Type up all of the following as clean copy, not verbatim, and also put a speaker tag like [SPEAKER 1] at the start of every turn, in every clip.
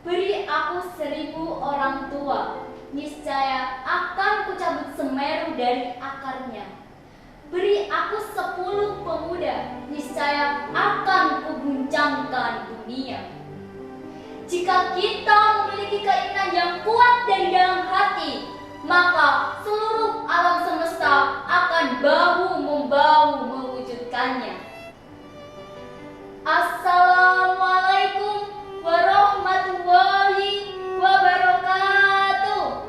[SPEAKER 1] Beri aku 1000 orang tua, niscaya akan kucabut Semeru dari akarnya. Beri aku 10 pemuda, niscaya akan kuguncangkan dunia. Jika kita memiliki keinginan yang kuat dari dalam hati, maka seluruh alam semesta akan bahu-membahu mewujudkannya. Assalamualaikum warahmatullahi wabarakatuh.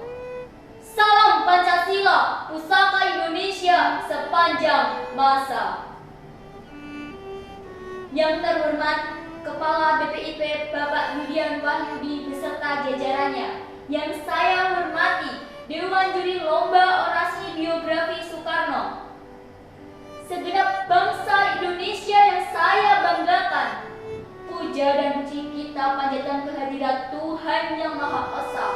[SPEAKER 1] Salam Pancasila, pusaka Indonesia sepanjang masa. Yang terhormat Kepala BPIP Bapak Yudian Wahyudi beserta jajarannya, yang saya hormati Dewan Juri Lomba Orasi Biografi Soekarno, segenap bangsa Indonesia yang saya banggakan, puja dan puji kita panjatkan kehadirat Tuhan Yang Maha Esa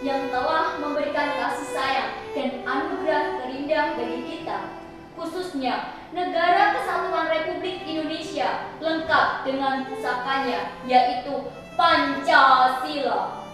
[SPEAKER 1] yang telah memberikan kasih sayang dan anugerah terindah bagi kita, khususnya Negara Kesatuan Republik Indonesia lengkap dengan pusakanya, yaitu Pancasila.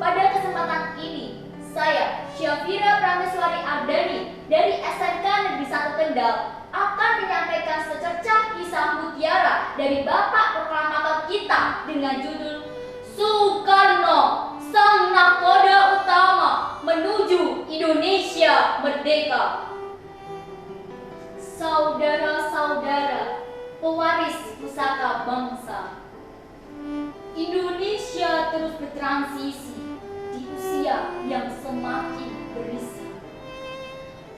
[SPEAKER 1] Pada kesempatan ini, saya, Syafira Prameswari Ardani dari SMK Negeri 1 Kendal akan menyampaikan secercah kisah mutiara dari Bapak Proklamator kita dengan judul Soekarno, Sang Nahkoda Utama Menuju Indonesia Merdeka. Saudara-saudara, pewaris pusaka bangsa, Indonesia terus bertransisi di usia yang semakin berisi.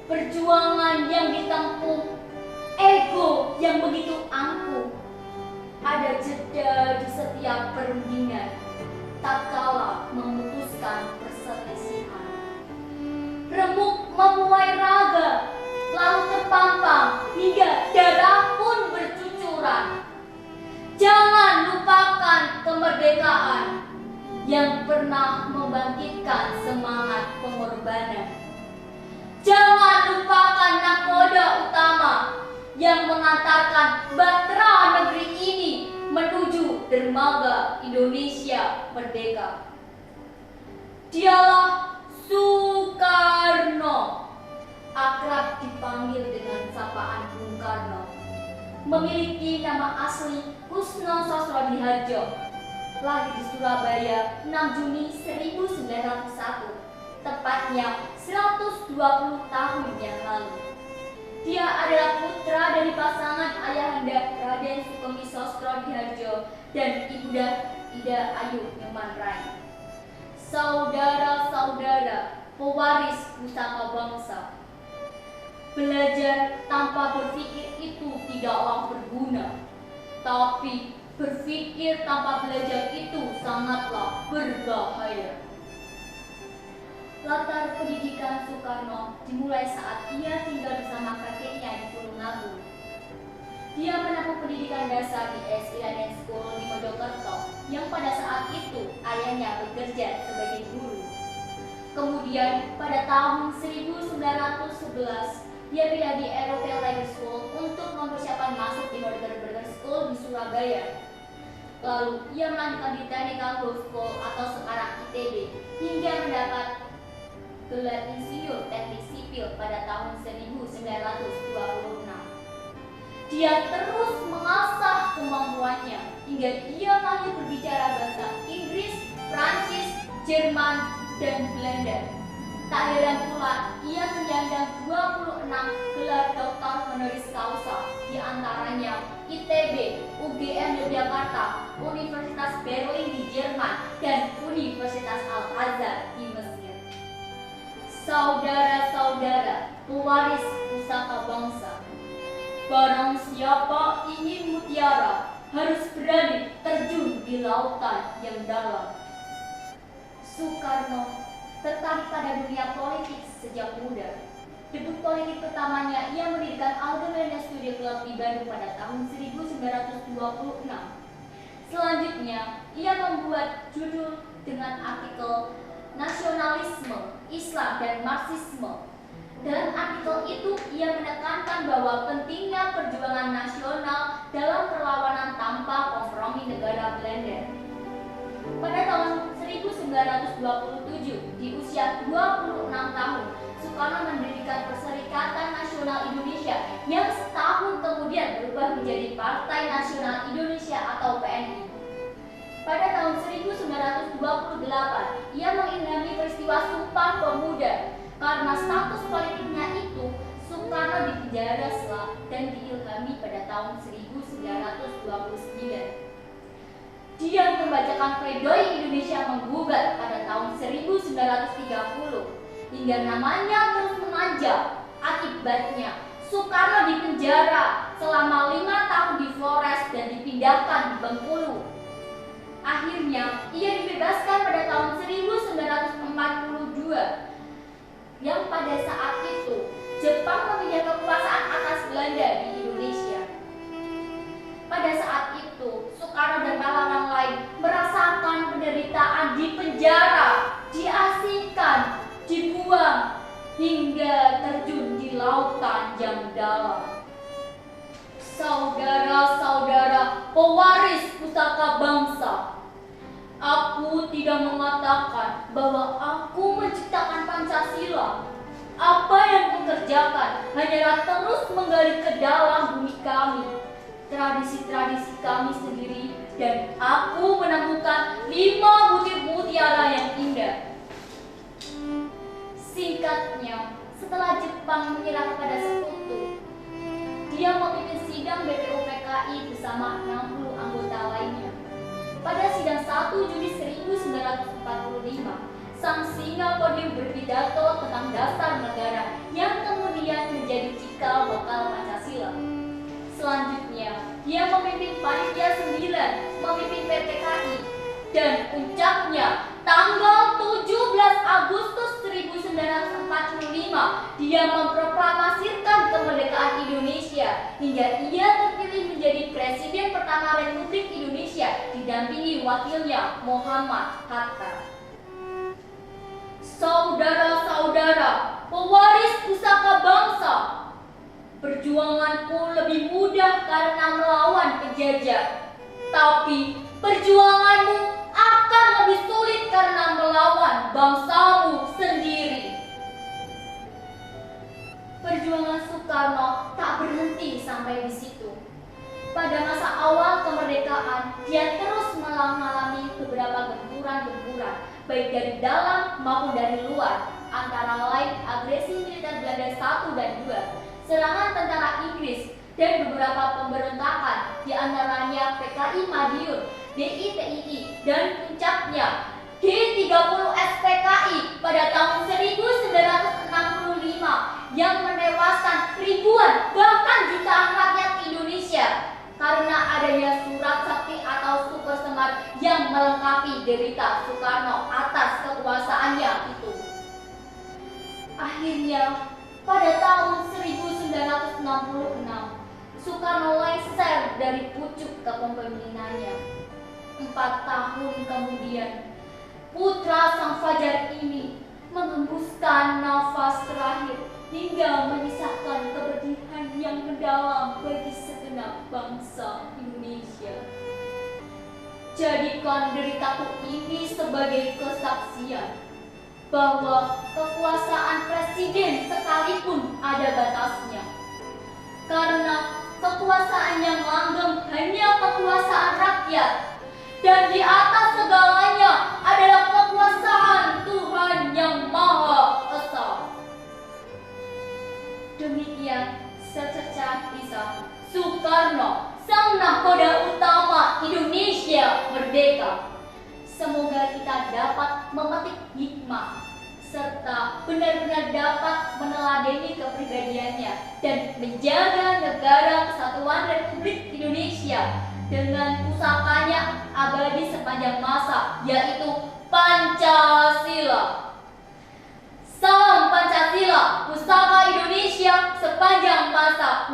[SPEAKER 1] Perjuangan yang ditempuh, ego yang begitu angkuh, ada jeda di setiap perundingan, tak kala memutuskan perselisihan. Remuk memuai raga, lalu terpampang hingga darah pun bercucuran. Jangan lupakan kemerdekaan yang pernah membangkitkan semangat pengorbanan. Jangan lupakan nahkoda utama yang mengantarkan bahtera negeri ini menuju dermaga Indonesia merdeka. Dialah Soekarno, akrab dipanggil dengan sapaan Bung Karno. Memiliki nama asli Kusno Sosrodihardjo. Lahir di Surabaya 6 Juni 1901, tepatnya 120 tahun yang lalu. Dia adalah putra dari pasangan ayahanda Raden Sukemi Sosrodihardjo dan Ibunda Ida Ayu Nyoman. Saudara-saudara, pewaris pusaka bangsa, belajar tanpa berpikir itu tidaklah berguna, tapi berpikir tanpa belajar itu sangatlah berbahaya. Latar pendidikan Soekarno dimulai saat ia tinggal bersama kakeknya di Tulungagung. Dia menempuh pendidikan dasar di S. Iraden School di Mojokerto, yang pada saat itu ayahnya bekerja sebagai guru. Kemudian pada tahun 1911, dia pindah di Eropa Lager School untuk mempersiapkan masuk di Modern Burger School di Surabaya. Lalu ia melanjutkan di Technical Grove School atau sekarang ITB hingga mendapat gelar insinyur teknik sipil pada tahun 1926. Dia terus mengasah kemampuannya hingga ia mampu berbicara bahasa Inggris, Prancis, Jerman, dan Belanda. Tak heran pula ia menyandang 26 gelar doktor honoris causa, di antaranya ITB, UGM Yogyakarta, Universitas Berlin di Jerman, dan Universitas Al-Azhar di Mesir. Saudara-saudara, pewaris pusaka bangsa, barang siapa ingin mutiara harus berani terjun di lautan yang dalam. Soekarno tertarik pada dunia politik sejak muda. Debut politik pertamanya ia mendirikan Algemene Studio Club di Bandung pada tahun 1926. Selanjutnya, ia membuat judul dengan artikel Nasionalisme, Islam, dan Marxisme. Dalam artikel itu, ia menekankan bahwa pentingnya perjuangan nasional dalam perlawanan tanpa kompromi negara Belanda. 1927, di usia 26 tahun, Soekarno mendirikan Perserikatan Nasional Indonesia yang setahun kemudian berubah menjadi Partai Nasional Indonesia atau PNI. Pada tahun 1928, ia mengilhami peristiwa Sumpah Pemuda. Karena status politiknya itu, Soekarno dipenjara dan diilhami pada tahun 1929. Dia membacakan pledoi Indonesia menggugat pada tahun 1930 hingga namanya terus menanjak. Akibatnya, Soekarno dipenjara selama 5 tahun di Flores dan dipindahkan di Bengkulu. Akhirnya, ia dibebaskan pada tahun 1942 yang pada saat itu Jepang memilih kekuasaan atas Belanda di Indonesia. Pada saat itu, Soekarno dan pahlawan lain merasakan penderitaan di penjara, diasingkan, dibuang, hingga terjun di lautan yang dalam. Saudara-saudara pewaris pusaka bangsa, aku tidak mengatakan bahwa aku menciptakan Pancasila. Apa yang kukerjakan hanyalah terus menggali ke dalam bumi kami, tradisi-tradisi kami sendiri, dan aku menemukan 5 butir mutiara yang indah. Singkatnya, setelah Jepang menyerah kepada Sekutu, dia memimpin sidang BPUPKI bersama 60 anggota lainnya. Pada sidang 1 Juni 1945, sang singa podium berpidato tentang dasar negara yang kemudian menjadi cikal bakal Pancasila. Selanjutnya, dia memimpin Panitia 9, memimpin PPKI, dan puncaknya, tanggal 17 Agustus 1945, dia memproklamasikan kemerdekaan Indonesia hingga ia terpilih menjadi Presiden pertama Republik Indonesia didampingi wakilnya Muhammad Hatta. Saudara-saudara, pewaris pusaka bangsa, perjuanganku lebih mudah karena melawan penjajah, tapi perjuanganmu akan lebih sulit karena melawan bangsamu sendiri. Perjuangan Soekarno tak berhenti sampai di situ. Pada masa awal kemerdekaan, dia terus mengalami beberapa gempuran-gempuran, baik dari dalam maupun dari luar, antara lain agresi militer Belanda 1 dan 2, serangan tentara Inggris, dan beberapa pemberontakan, di antaranya PKI Madiun, DITII, dan puncaknya G30 SPKI pada tahun 1965 yang menewaskan ribuan bahkan jutaan rakyat Indonesia karena adanya surat sakti atau super semar yang melengkapi derita Soekarno atas kekuasaannya itu. Akhirnya, pada tahun 1966, Soekarno lengser dari pucuk kepemimpinannya. 4 tahun kemudian, putra sang fajar ini mengembuskan nafas terakhir hingga menyisakan kepedihan yang mendalam bagi segenap bangsa Indonesia. Jadikan deritaku ini sebagai kesaksian bahwa kekuasaan presiden sekalipun ada batasnya. Karena kekuasaan yang langgeng hanya kekuasaan rakyat, dan di atas segalanya adalah kekuasaan Tuhan yang Maha Esa. Demikian secercah kisah Soekarno, sang nahkoda utama Indonesia merdeka. Semoga kita dapat memetik hikmah serta benar-benar dapat meneladani kepribadiannya dan menjaga negara kesatuan Republik Indonesia dengan pusakanya abadi sepanjang masa, yaitu Pancasila. Salam Pancasila, pusaka Indonesia sepanjang masa.